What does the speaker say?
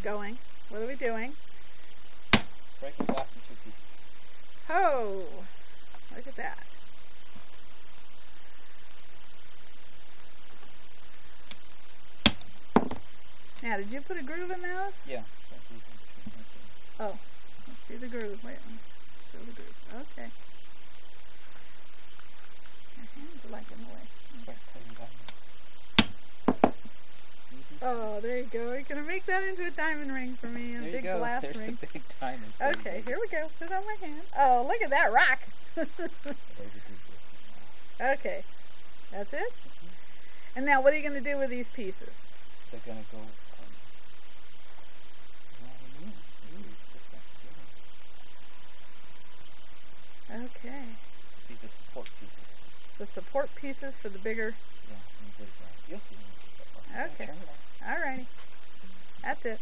going. What are we doing? Breaking glass in 2 pieces. Oh, look at that. Now, did you put a groove in those? Yeah. Oh, let's see the groove. Wait, let's show the groove. Okay. My hands are like in the way. Okay. Oh, there you go. You're gonna make that into a diamond ring for me, a big glass There's ring. There's a big diamond. Okay, here we go. Put it on my hand. Oh, look at that rock. Okay, that's it. And now, what are you gonna do with these pieces? They're gonna go. Okay. These are support pieces. The support pieces for the bigger. Yeah, you'll see. Okay. Alrighty. That's it.